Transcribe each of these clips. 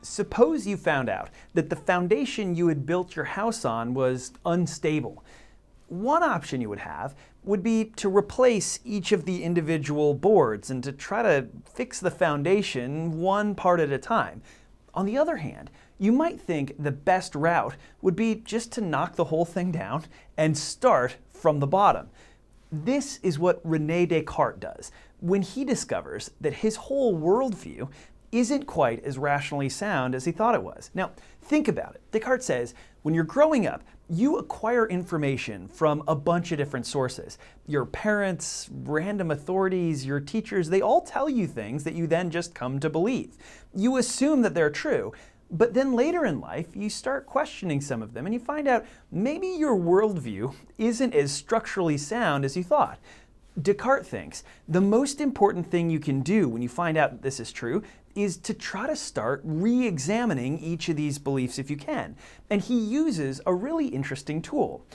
Suppose you found out that the foundation you had built your house on was unstable. One option you would have would be to replace each of the individual boards and to try to fix the foundation one part at a time. On the other hand, you might think the best route would be just to knock the whole thing down and start from the bottom. This is what Rene Descartes does when he discovers that his whole worldview isn't quite as rationally sound as he thought it was. Now, think about it. Descartes says, when you're growing up, you acquire information from a bunch of different sources. Your parents, random authorities, your teachers, they all tell you things that you then just come to believe. You assume that they're true, but then later in life, you start questioning some of them and you find out maybe your worldview isn't as structurally sound as you thought. Descartes thinks the most important thing you can do when you find out that this is true is to try to start re-examining each of these beliefs if you can. And he uses a really interesting tool.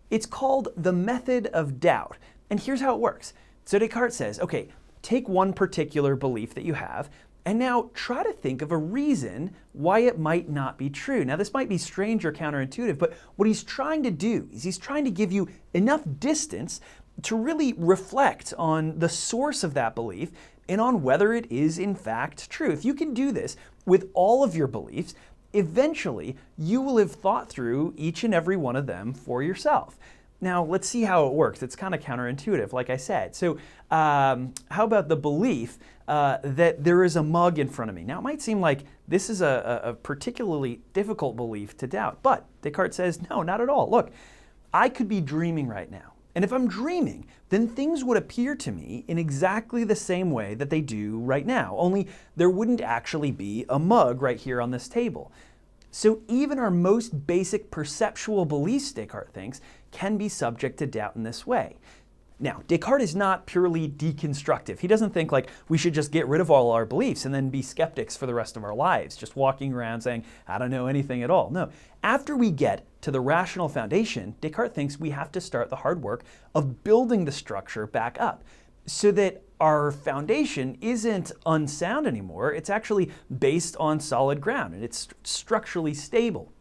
It's called the method of doubt. And here's how it works. So Descartes says, okay, take one particular belief that you have, and now try to think of a reason why it might not be true. Now this might be strange or counterintuitive, but what he's trying to do is he's trying to give you enough distance to really reflect on the source of that belief and on whether it is in fact true. If you can do this with all of your beliefs, eventually you will have thought through each and every one of them for yourself. Now let's see how it works. It's kind of counterintuitive, like I said. So how about the belief that there is a mug in front of me? Now it might seem like this is a particularly difficult belief to doubt, but Descartes says, no, not at all. Look, I could be dreaming right now. And if I'm dreaming, then things would appear to me in exactly the same way that they do right now, only there wouldn't actually be a mug right here on this table. So even our most basic perceptual beliefs, Descartes thinks, can be subject to doubt in this way. Now, Descartes is not purely deconstructive. He doesn't think like we should just get rid of all our beliefs and then be skeptics for the rest of our lives, just walking around saying, I don't know anything at all. No, after we get to the rational foundation, Descartes thinks we have to start the hard work of building the structure back up so that our foundation isn't unsound anymore. It's actually based on solid ground and it's structurally stable.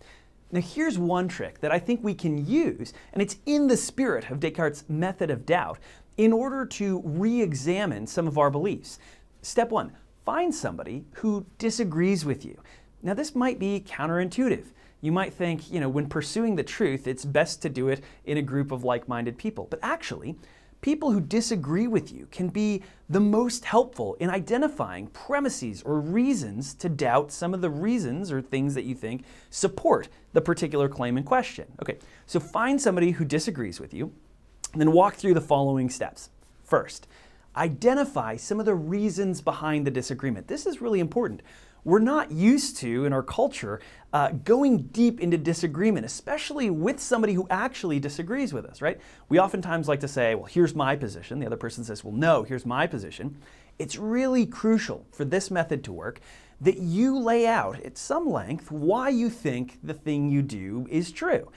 Now here's one trick that I think we can use, and it's in the spirit of Descartes' method of doubt, in order to re-examine some of our beliefs. Step one, find somebody who disagrees with you. Now this might be counterintuitive. You might think, when pursuing the truth, it's best to do it in a group of like-minded people. But actually, people who disagree with you can be the most helpful in identifying premises or reasons to doubt some of the reasons or things that you think support the particular claim in question. Okay, so find somebody who disagrees with you, and then walk through the following steps. First, identify some of the reasons behind the disagreement. This is really important. We're not used to, in our culture, going deep into disagreement, especially with somebody who actually disagrees with us, right? We oftentimes like to say, well, here's my position. The other person says, well, no, here's my position. It's really crucial for this method to work that you lay out at some length why you think the thing you do is true.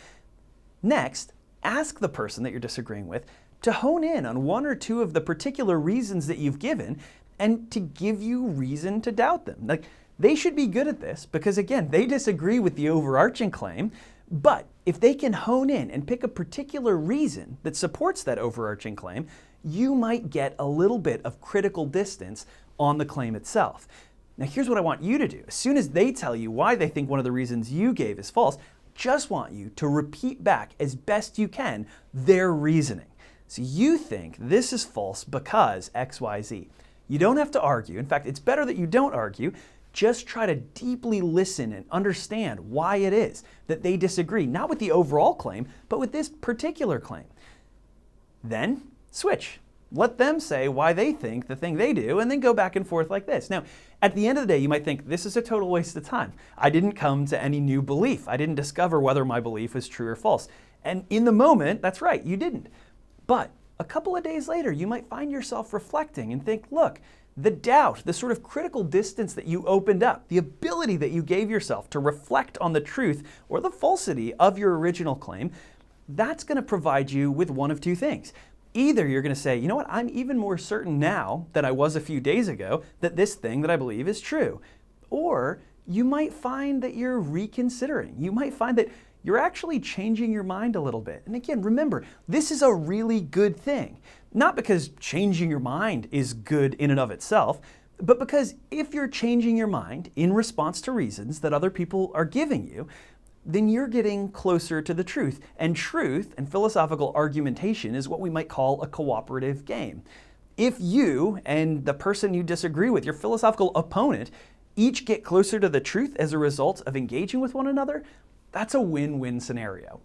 Next, ask the person that you're disagreeing with to hone in on one or two of the particular reasons that you've given and to give you reason to doubt them. They should be good at this because, again, they disagree with the overarching claim, but if they can hone in and pick a particular reason that supports that overarching claim, you might get a little bit of critical distance on the claim itself. Now, here's what I want you to do. As soon as they tell you why they think one of the reasons you gave is false, just want you to repeat back as best you can their reasoning. So you think this is false because X, Y, Z. You don't have to argue. In fact, it's better that you don't argue. Just try to deeply listen and understand why it is that they disagree, not with the overall claim, but with this particular claim. Then switch. Let them say why they think the thing they do, and then go back and forth like this. Now, at the end of the day, you might think, this is a total waste of time. I didn't come to any new belief. I didn't discover whether my belief was true or false. And in the moment, that's right, you didn't. But a couple of days later, you might find yourself reflecting and think, look, the doubt, the sort of critical distance that you opened up, the ability that you gave yourself to reflect on the truth or the falsity of your original claim, that's going to provide you with one of two things. Either you're going to say, you know what, I'm even more certain now than I was a few days ago that this thing that I believe is true. Or you might find that you're reconsidering. You might find that you're actually changing your mind a little bit. And again, remember, this is a really good thing. Not because changing your mind is good in and of itself, but because if you're changing your mind in response to reasons that other people are giving you, then you're getting closer to the truth. And truth and philosophical argumentation is what we might call a cooperative game. If you and the person you disagree with, your philosophical opponent, each get closer to the truth as a result of engaging with one another, that's a win-win scenario.